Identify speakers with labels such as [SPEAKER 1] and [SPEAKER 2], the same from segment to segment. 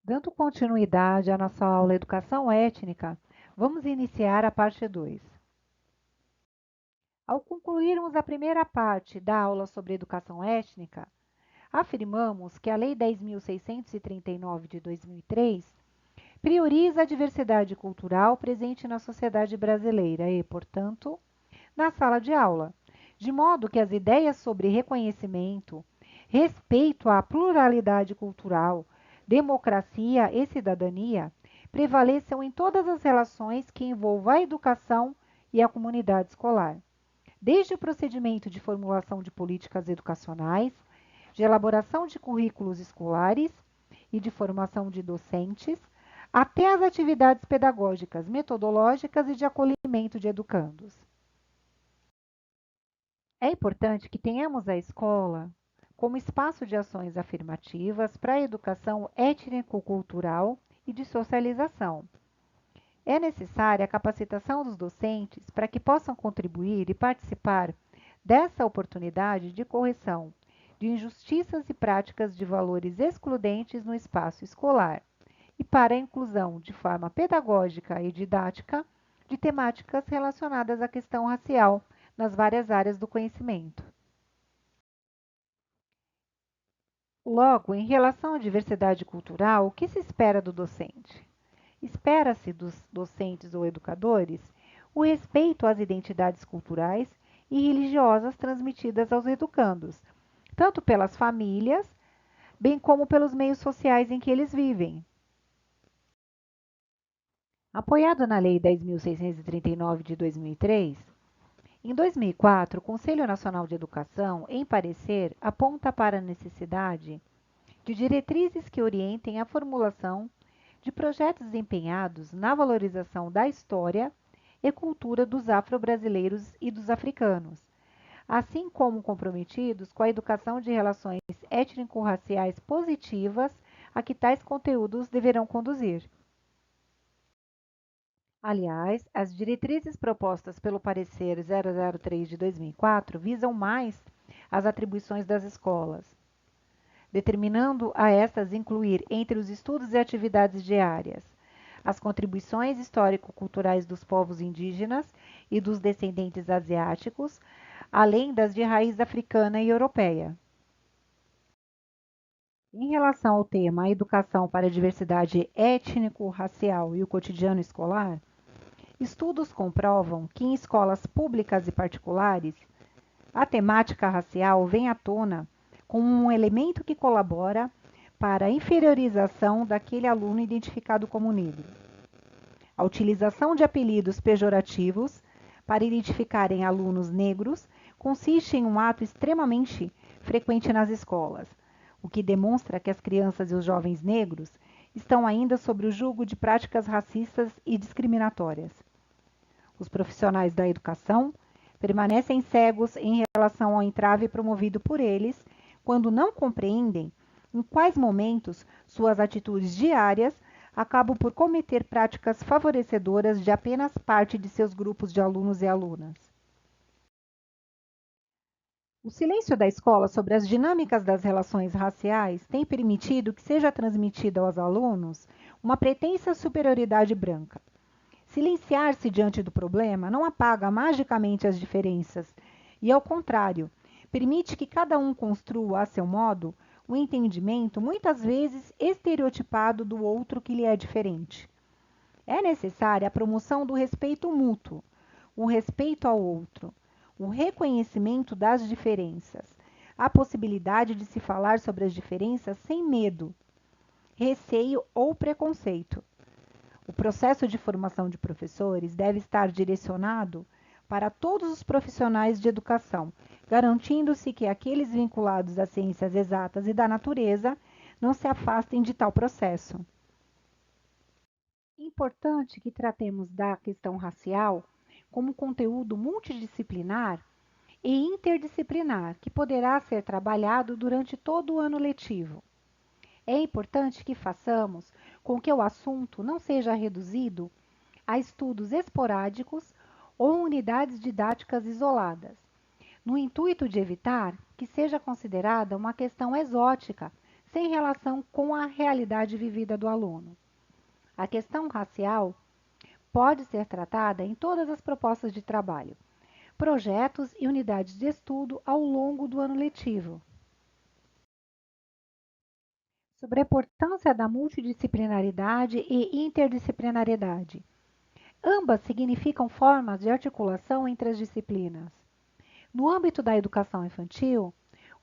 [SPEAKER 1] Dando continuidade à nossa aula Educação Étnica, vamos iniciar a parte 2. Ao concluirmos a primeira parte da aula sobre educação étnica, afirmamos que a Lei 10.639 de 2003 prioriza a diversidade cultural presente na sociedade brasileira e, portanto, na sala de aula, de modo que as ideias sobre reconhecimento, respeito à pluralidade cultural, democracia e cidadania prevaleçam em todas as relações que envolvam a educação e a comunidade escolar, desde o procedimento de formulação de políticas educacionais, de elaboração de currículos escolares e de formação de docentes, até as atividades pedagógicas, metodológicas e de acolhimento de educandos. É importante que tenhamos a escola como espaço de ações afirmativas para a educação étnico-cultural e de socialização. É necessária a capacitação dos docentes para que possam contribuir e participar dessa oportunidade de correção de injustiças e práticas de valores excludentes no espaço escolar e para a inclusão de forma pedagógica e didática de temáticas relacionadas à questão racial nas várias áreas do conhecimento. Logo, em relação à diversidade cultural, o que se espera do docente? Espera-se dos docentes ou educadores o respeito às identidades culturais e religiosas transmitidas aos educandos, tanto pelas famílias, bem como pelos meios sociais em que eles vivem. Apoiado na Lei 10.639 de 2003, em 2004, o Conselho Nacional de Educação, em parecer, aponta para a necessidade de diretrizes que orientem a formulação de projetos empenhados na valorização da história e cultura dos afro-brasileiros e dos africanos, assim como comprometidos com a educação de relações étnico-raciais positivas a que tais conteúdos deverão conduzir. Aliás, as diretrizes propostas pelo parecer 003 de 2004 visam mais as atribuições das escolas, determinando a estas incluir entre os estudos e atividades diárias as contribuições histórico-culturais dos povos indígenas e dos descendentes asiáticos, além das de raiz africana e europeia. Em relação ao tema a educação para a diversidade étnico-racial e o cotidiano escolar, estudos comprovam que em escolas públicas e particulares, a temática racial vem à tona como um elemento que colabora para a inferiorização daquele aluno identificado como negro. A utilização de apelidos pejorativos para identificarem alunos negros consiste em um ato extremamente frequente nas escolas, o que demonstra que as crianças e os jovens negros estão ainda sob o jugo de práticas racistas e discriminatórias. Os profissionais da educação permanecem cegos em relação ao entrave promovido por eles quando não compreendem em quais momentos suas atitudes diárias acabam por cometer práticas favorecedoras de apenas parte de seus grupos de alunos e alunas. O silêncio da escola sobre as dinâmicas das relações raciais tem permitido que seja transmitida aos alunos uma pretensa superioridade branca. Silenciar-se diante do problema não apaga magicamente as diferenças e, ao contrário, permite que cada um construa, a seu modo, um entendimento muitas vezes estereotipado do outro que lhe é diferente. É necessária a promoção do respeito mútuo, o respeito ao outro, o reconhecimento das diferenças, a possibilidade de se falar sobre as diferenças sem medo, receio ou preconceito. O processo de formação de professores deve estar direcionado para todos os profissionais de educação, garantindo-se que aqueles vinculados às ciências exatas e da natureza não se afastem de tal processo. É importante que tratemos da questão racial como conteúdo multidisciplinar e interdisciplinar que poderá ser trabalhado durante todo o ano letivo. É importante que façamos com que o assunto não seja reduzido a estudos esporádicos ou unidades didáticas isoladas, no intuito de evitar que seja considerada uma questão exótica, sem relação com a realidade vivida do aluno. A questão racial pode ser tratada em todas as propostas de trabalho, projetos e unidades de estudo ao longo do ano letivo. Sobre a importância da multidisciplinaridade e interdisciplinariedade. Ambas significam formas de articulação entre as disciplinas. No âmbito da educação infantil,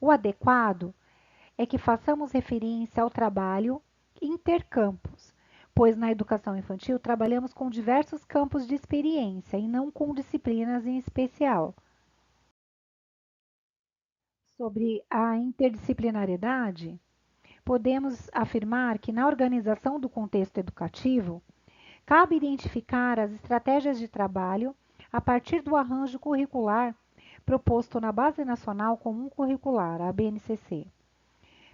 [SPEAKER 1] o adequado é que façamos referência ao trabalho intercampus, pois na educação infantil trabalhamos com diversos campos de experiência e não com disciplinas em especial. Sobre a interdisciplinariedade, podemos afirmar que na organização do contexto educativo, cabe identificar as estratégias de trabalho a partir do arranjo curricular proposto na Base Nacional Comum Curricular, a BNCC.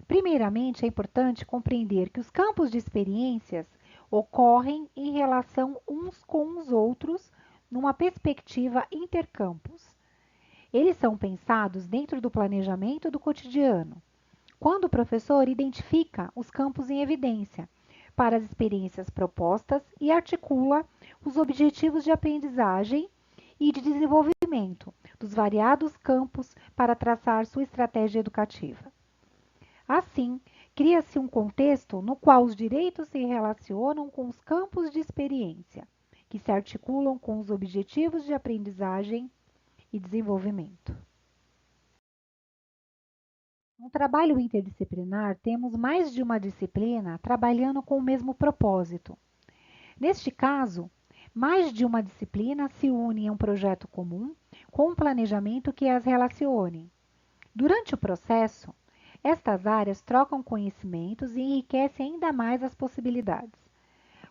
[SPEAKER 1] Primeiramente, é importante compreender que os campos de experiências ocorrem em relação uns com os outros numa perspectiva intercampus. Eles são pensados dentro do planejamento do cotidiano, quando o professor identifica os campos em evidência para as experiências propostas e articula os objetivos de aprendizagem e de desenvolvimento dos variados campos para traçar sua estratégia educativa. Assim, cria-se um contexto no qual os direitos se relacionam com os campos de experiência, que se articulam com os objetivos de aprendizagem e desenvolvimento. No trabalho interdisciplinar, temos mais de uma disciplina trabalhando com o mesmo propósito. Neste caso, mais de uma disciplina se une em um projeto comum com um planejamento que as relacione. Durante o processo, estas áreas trocam conhecimentos e enriquecem ainda mais as possibilidades.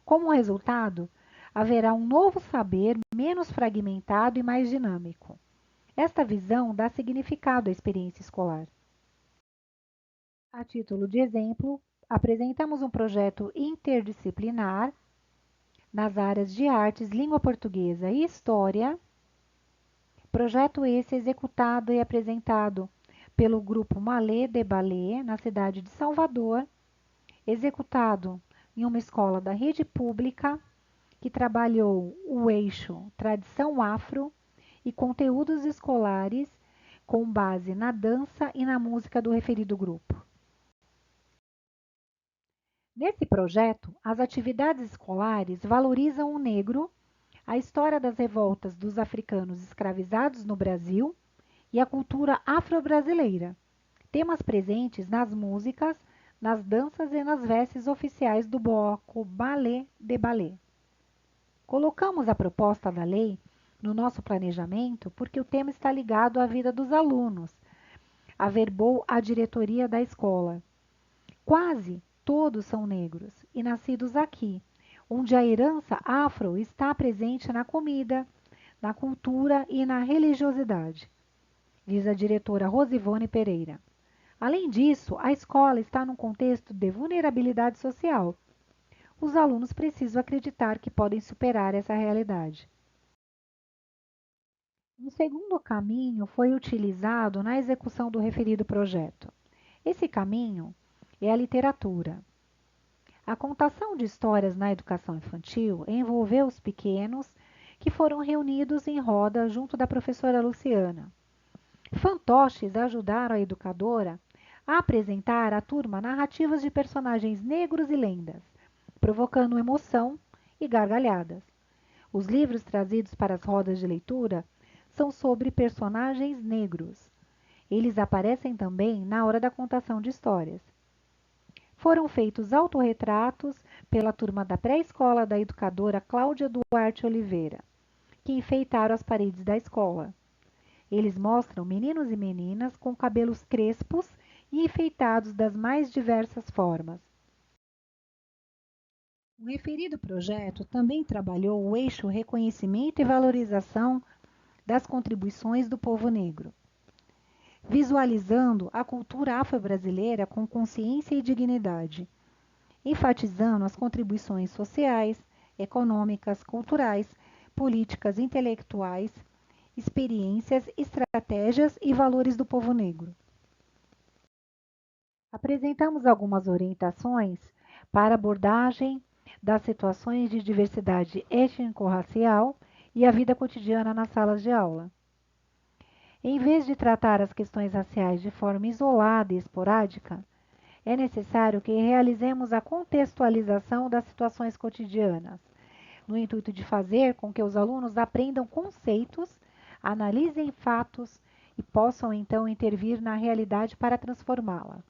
[SPEAKER 1] Como resultado, haverá um novo saber menos fragmentado e mais dinâmico. Esta visão dá significado à experiência escolar. A título de exemplo, apresentamos um projeto interdisciplinar nas áreas de artes, língua portuguesa e história. Projeto esse executado e apresentado pelo grupo Malê de Ballet, na cidade de Salvador, executado em uma escola da rede pública, que trabalhou o eixo tradição afro e conteúdos escolares com base na dança e na música do referido grupo. Nesse projeto, as atividades escolares valorizam o negro, a história das revoltas dos africanos escravizados no Brasil e a cultura afro-brasileira, temas presentes nas músicas, nas danças e nas vestes oficiais do bloco Ballet de Ballet. Colocamos a proposta da lei no nosso planejamento porque o tema está ligado à vida dos alunos, averbou a diretoria da escola. Quase todos são negros e nascidos aqui, onde a herança afro está presente na comida, na cultura e na religiosidade, diz a diretora Rosivone Pereira. Além disso, a escola está num contexto de vulnerabilidade social. Os alunos precisam acreditar que podem superar essa realidade. Um segundo caminho foi utilizado na execução do referido projeto. Esse caminho é a literatura. A contação de histórias na educação infantil envolveu os pequenos que foram reunidos em roda junto da professora Luciana. Fantoches ajudaram a educadora a apresentar à turma narrativas de personagens negros e lendas, provocando emoção e gargalhadas. Os livros trazidos para as rodas de leitura são sobre personagens negros. Eles aparecem também na hora da contação de histórias. Foram feitos autorretratos pela turma da pré-escola da educadora Cláudia Duarte Oliveira, que enfeitaram as paredes da escola. Eles mostram meninos e meninas com cabelos crespos e enfeitados das mais diversas formas. O referido projeto também trabalhou o eixo reconhecimento e valorização das contribuições do povo negro, visualizando a cultura afro-brasileira com consciência e dignidade, enfatizando as contribuições sociais, econômicas, culturais, políticas, intelectuais, experiências, estratégias e valores do povo negro. Apresentamos algumas orientações para abordagem das situações de diversidade étnico-racial e a vida cotidiana nas salas de aula. Em vez de tratar as questões raciais de forma isolada e esporádica, é necessário que realizemos a contextualização das situações cotidianas, no intuito de fazer com que os alunos aprendam conceitos, analisem fatos e possam então intervir na realidade para transformá-la.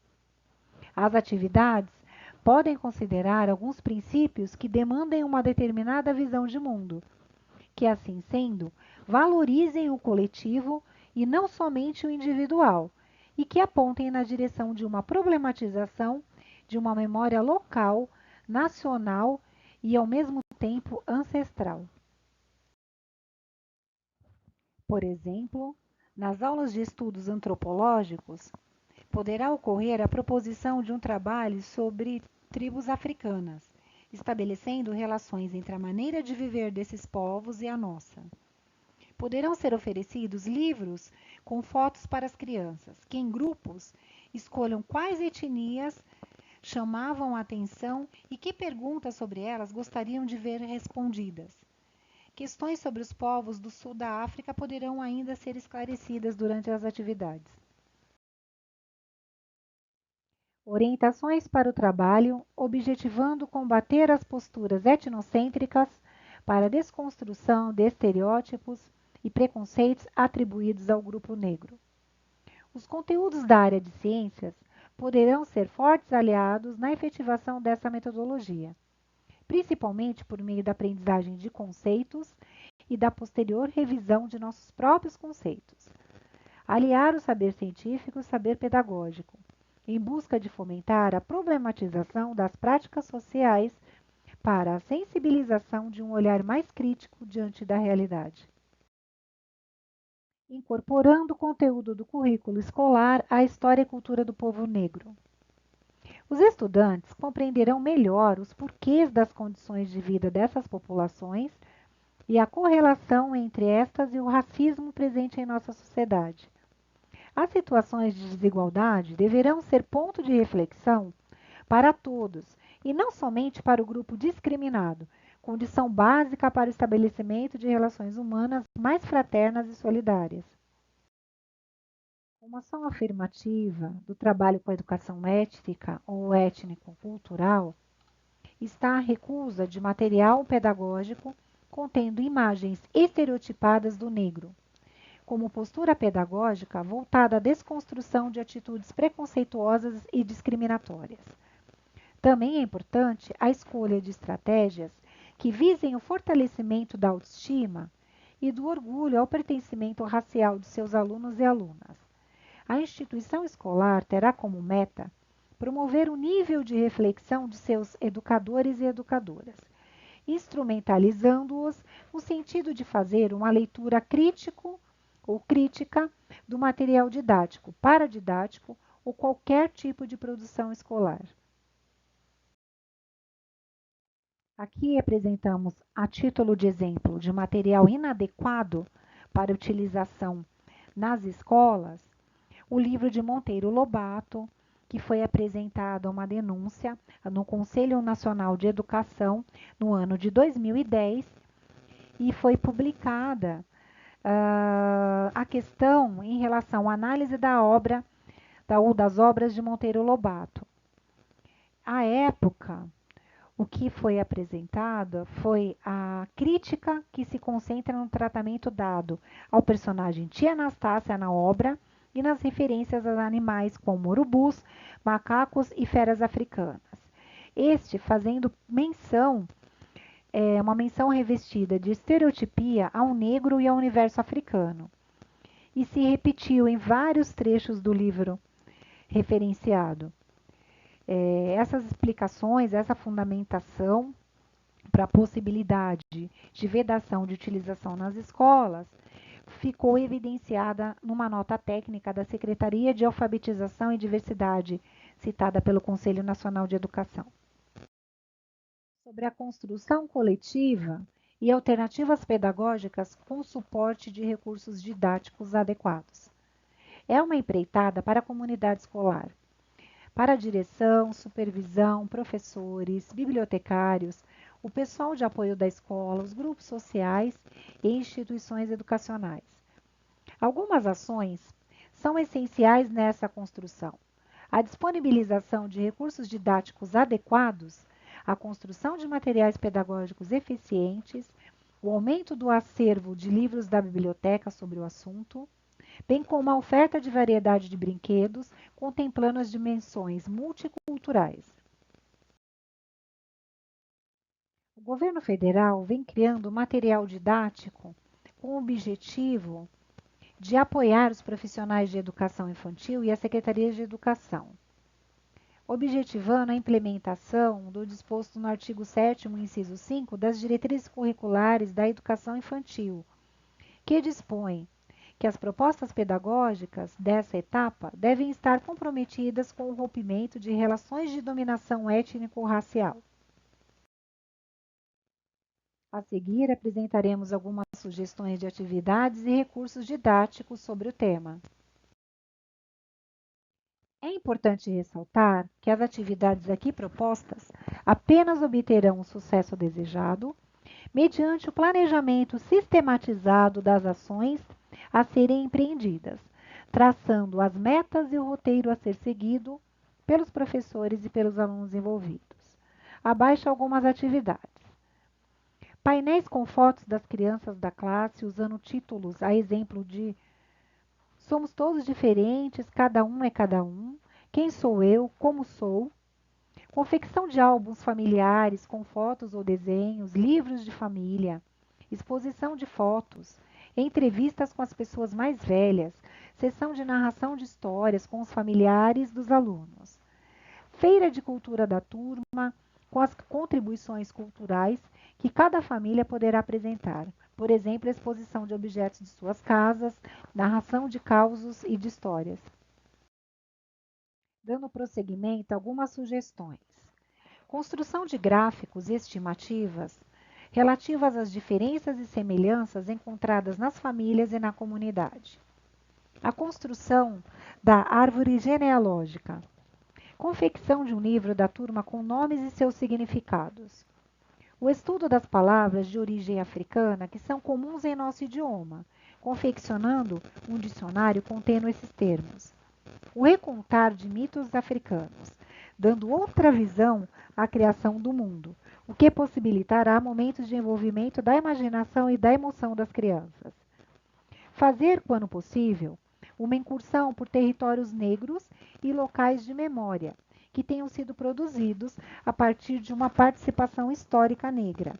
[SPEAKER 1] As atividades podem considerar alguns princípios que demandem uma determinada visão de mundo, que, assim sendo, valorizem o coletivo e não somente o individual, e que apontem na direção de uma problematização de uma memória local, nacional e, ao mesmo tempo, ancestral. Por exemplo, nas aulas de estudos antropológicos, poderá ocorrer a proposição de um trabalho sobre tribos africanas, estabelecendo relações entre a maneira de viver desses povos e a nossa. Poderão ser oferecidos livros com fotos para as crianças, que em grupos escolham quais etnias chamavam a atenção e que perguntas sobre elas gostariam de ver respondidas. Questões sobre os povos do sul da África poderão ainda ser esclarecidas durante as atividades. Orientações para o trabalho, objetivando combater as posturas etnocêntricas para a desconstrução de estereótipos e preconceitos atribuídos ao grupo negro. Os conteúdos da área de ciências poderão ser fortes aliados na efetivação dessa metodologia, principalmente por meio da aprendizagem de conceitos e da posterior revisão de nossos próprios conceitos. Aliar o saber científico ao saber pedagógico, em busca de fomentar a problematização das práticas sociais para a sensibilização de um olhar mais crítico diante da realidade. Incorporando o conteúdo do currículo escolar à história e cultura do povo negro. Os estudantes compreenderão melhor os porquês das condições de vida dessas populações e a correlação entre estas e o racismo presente em nossa sociedade. As situações de desigualdade deverão ser ponto de reflexão para todos e não somente para o grupo discriminado, condição básica para o estabelecimento de relações humanas mais fraternas e solidárias. Uma ação afirmativa do trabalho com a educação étnica ou étnico-cultural está a recusa de material pedagógico contendo imagens estereotipadas do negro, como postura pedagógica voltada à desconstrução de atitudes preconceituosas e discriminatórias. Também é importante a escolha de estratégias que visem o fortalecimento da autoestima e do orgulho ao pertencimento racial de seus alunos e alunas. A instituição escolar terá como meta promover o nível de reflexão de seus educadores e educadoras, instrumentalizando-os no sentido de fazer uma leitura crítico ou crítica do material didático, paradidático ou qualquer tipo de produção escolar. Aqui apresentamos, a título de exemplo de material inadequado para utilização nas escolas, o livro de Monteiro Lobato, que foi apresentado a uma denúncia no Conselho Nacional de Educação no ano de 2010 e foi publicada a questão em relação à análise da obra ou das obras de Monteiro Lobato. À época, o que foi apresentado foi a crítica que se concentra no tratamento dado ao personagem Tia Anastácia na obra e nas referências a animais como urubus, macacos e feras africanas. Este fazendo menção, uma menção revestida de estereotipia ao negro e ao universo africano. E se repetiu em vários trechos do livro referenciado. Essas explicações, essa fundamentação para a possibilidade de vedação de utilização nas escolas ficou evidenciada numa nota técnica da Secretaria de Alfabetização e Diversidade, citada pelo Conselho Nacional de Educação. Sobre a construção coletiva e alternativas pedagógicas com suporte de recursos didáticos adequados. É uma empreitada para a comunidade escolar, para a direção, supervisão, professores, bibliotecários, o pessoal de apoio da escola, os grupos sociais e instituições educacionais. Algumas ações são essenciais nessa construção: a disponibilização de recursos didáticos adequados, a construção de materiais pedagógicos eficientes, o aumento do acervo de livros da biblioteca sobre o assunto, bem como a oferta de variedade de brinquedos, contemplando as dimensões multiculturais. O governo federal vem criando material didático com o objetivo de apoiar os profissionais de educação infantil e as secretarias de educação, objetivando a implementação do disposto no artigo 7º, inciso 5, das diretrizes curriculares da educação infantil, que dispõe que as propostas pedagógicas dessa etapa devem estar comprometidas com o rompimento de relações de dominação étnico-racial. A seguir, apresentaremos algumas sugestões de atividades e recursos didáticos sobre o tema. É importante ressaltar que as atividades aqui propostas apenas obterão o sucesso desejado mediante o planejamento sistematizado das ações a serem empreendidas, traçando as metas e o roteiro a ser seguido pelos professores e pelos alunos envolvidos. Abaixo algumas atividades. Painéis com fotos das crianças da classe usando títulos a exemplo de "Somos todos diferentes, cada um é cada um", "Quem sou eu?", "Como sou?". Confecção de álbuns familiares com fotos ou desenhos, livros de família, exposição de fotos, entrevistas com as pessoas mais velhas, sessão de narração de histórias com os familiares dos alunos. Feira de cultura da turma, com as contribuições culturais que cada família poderá apresentar. Por exemplo, exposição de objetos de suas casas, narração de causos e de histórias. Dando prosseguimento a algumas sugestões. Construção de gráficos e estimativas relativas às diferenças e semelhanças encontradas nas famílias e na comunidade. A construção da árvore genealógica. Confecção de um livro da turma com nomes e seus significados. O estudo das palavras de origem africana que são comuns em nosso idioma, confeccionando um dicionário contendo esses termos. O recontar de mitos africanos, dando outra visão à criação do mundo, o que possibilitará momentos de envolvimento da imaginação e da emoção das crianças. Fazer, quando possível, uma incursão por territórios negros e locais de memória, que tenham sido produzidos a partir de uma participação histórica negra,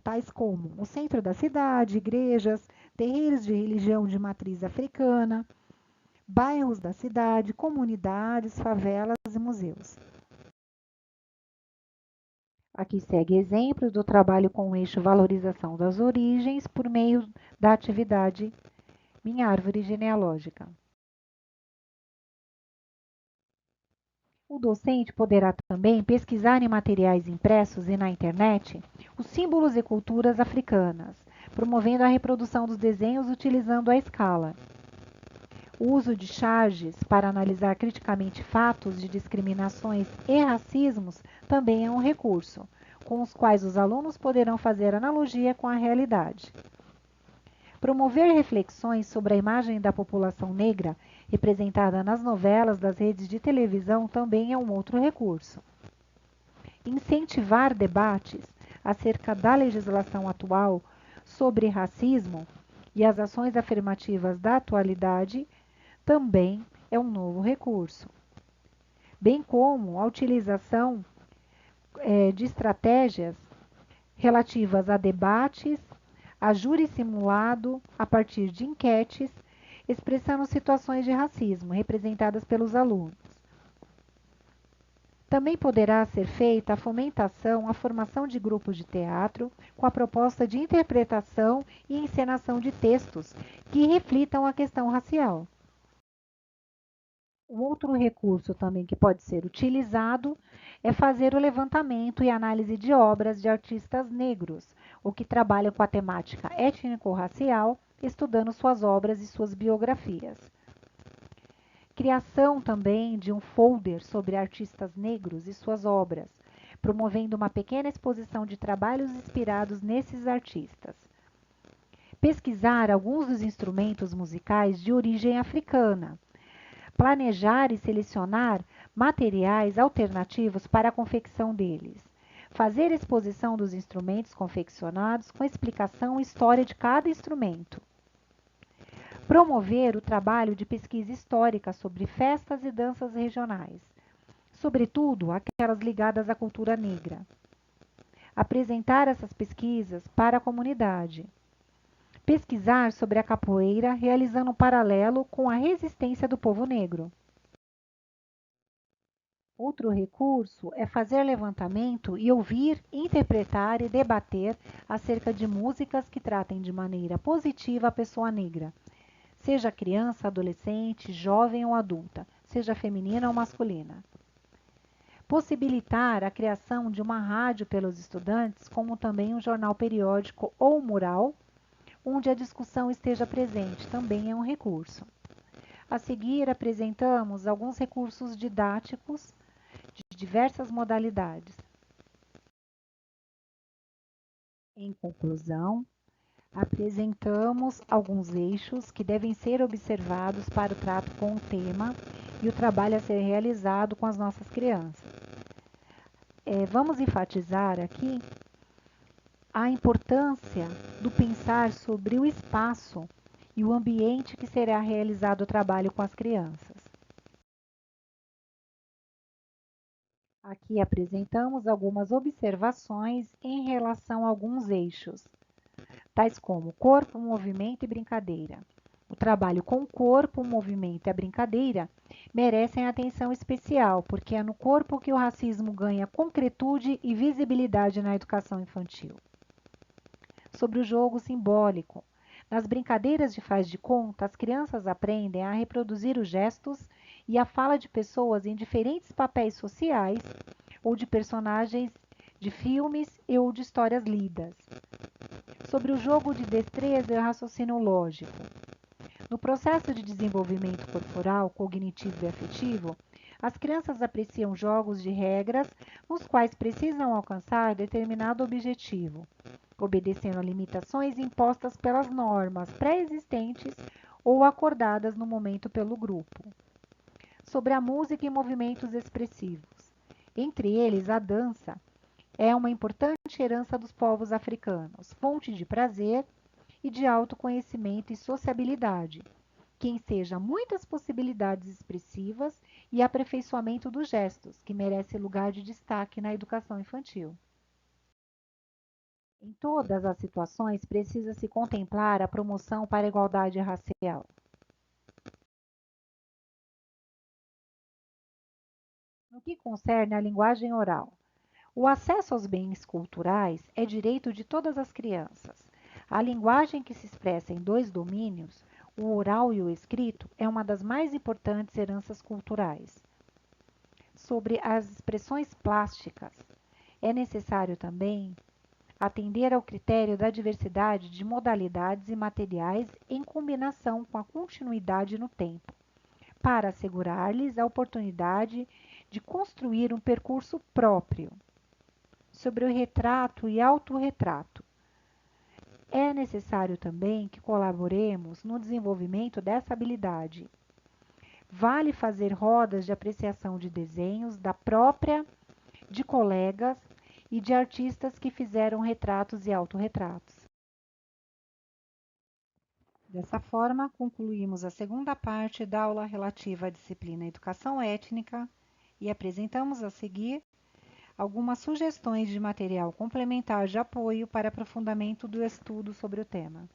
[SPEAKER 1] tais como o centro da cidade, igrejas, terreiros de religião de matriz africana, bairros da cidade, comunidades, favelas e museus. Aqui segue exemplos do trabalho com o eixo valorização das origens por meio da atividade Minha Árvore Genealógica. O docente poderá também pesquisar em materiais impressos e na internet os símbolos e culturas africanas, promovendo a reprodução dos desenhos utilizando a escala. O uso de charges para analisar criticamente fatos de discriminações e racismos também é um recurso, com os quais os alunos poderão fazer analogia com a realidade. Promover reflexões sobre a imagem da população negra representada nas novelas das redes de televisão também é um outro recurso. Incentivar debates acerca da legislação atual sobre racismo e as ações afirmativas da atualidade também é um novo recurso, bem como a utilização de estratégias relativas a debates, a júri simulado a partir de enquetes, expressando situações de racismo representadas pelos alunos. Também poderá ser feita a fomentação, a formação de grupos de teatro com a proposta de interpretação e encenação de textos que reflitam a questão racial. Um outro recurso também que pode ser utilizado é fazer o levantamento e análise de obras de artistas negros, ou que trabalham com a temática étnico-racial, estudando suas obras e suas biografias. Criação também de um folder sobre artistas negros e suas obras, promovendo uma pequena exposição de trabalhos inspirados nesses artistas. Pesquisar alguns dos instrumentos musicais de origem africana. Planejar e selecionar materiais alternativos para a confecção deles. Fazer exposição dos instrumentos confeccionados com explicação e história de cada instrumento. Promover o trabalho de pesquisa histórica sobre festas e danças regionais, sobretudo aquelas ligadas à cultura negra. Apresentar essas pesquisas para a comunidade. Pesquisar sobre a capoeira, realizando um paralelo com a resistência do povo negro. Outro recurso é fazer levantamento e ouvir, interpretar e debater acerca de músicas que tratem de maneira positiva a pessoa negra, seja criança, adolescente, jovem ou adulta, seja feminina ou masculina. Possibilitar a criação de uma rádio pelos estudantes, como também um jornal periódico ou mural, onde a discussão esteja presente, também é um recurso. A seguir, apresentamos alguns recursos didáticos de diversas modalidades. Em conclusão, apresentamos alguns eixos que devem ser observados para o trato com o tema e o trabalho a ser realizado com as nossas crianças. Vamos enfatizar aqui a importância do pensar sobre o espaço e o ambiente que será realizado o trabalho com as crianças. Aqui apresentamos algumas observações em relação a alguns eixos, tais como corpo, movimento e brincadeira. O trabalho com o corpo, o movimento e a brincadeira merecem atenção especial, porque é no corpo que o racismo ganha concretude e visibilidade na educação infantil. Sobre o jogo simbólico. Nas brincadeiras de faz de conta, as crianças aprendem a reproduzir os gestos e a fala de pessoas em diferentes papéis sociais ou de personagens de filmes ou de histórias lidas. Sobre o jogo de destreza e raciocínio lógico. No processo de desenvolvimento corporal, cognitivo e afetivo, as crianças apreciam jogos de regras nos quais precisam alcançar determinado objetivo, obedecendo a limitações impostas pelas normas pré-existentes ou acordadas no momento pelo grupo. Sobre a música e movimentos expressivos. Entre eles, a dança é uma importante herança dos povos africanos, fonte de prazer e de autoconhecimento e sociabilidade, que enseja muitas possibilidades expressivas e aperfeiçoamento dos gestos, que merece lugar de destaque na educação infantil. Em todas as situações, precisa-se contemplar a promoção para a igualdade racial. No que concerne à linguagem oral, o acesso aos bens culturais é direito de todas as crianças. A linguagem que se expressa em dois domínios, o oral e o escrito, é uma das mais importantes heranças culturais. Sobre as expressões plásticas, é necessário também atender ao critério da diversidade de modalidades e materiais em combinação com a continuidade no tempo, para assegurar-lhes a oportunidade de construir um percurso próprio. Sobre o retrato e autorretrato, é necessário também que colaboremos no desenvolvimento dessa habilidade. Vale fazer rodas de apreciação de desenhos da própria, de colegas e de artistas que fizeram retratos e autorretratos. Dessa forma, concluímos a segunda parte da aula relativa à disciplina Educação Étnica e apresentamos a seguir algumas sugestões de material complementar de apoio para aprofundamento do estudo sobre o tema.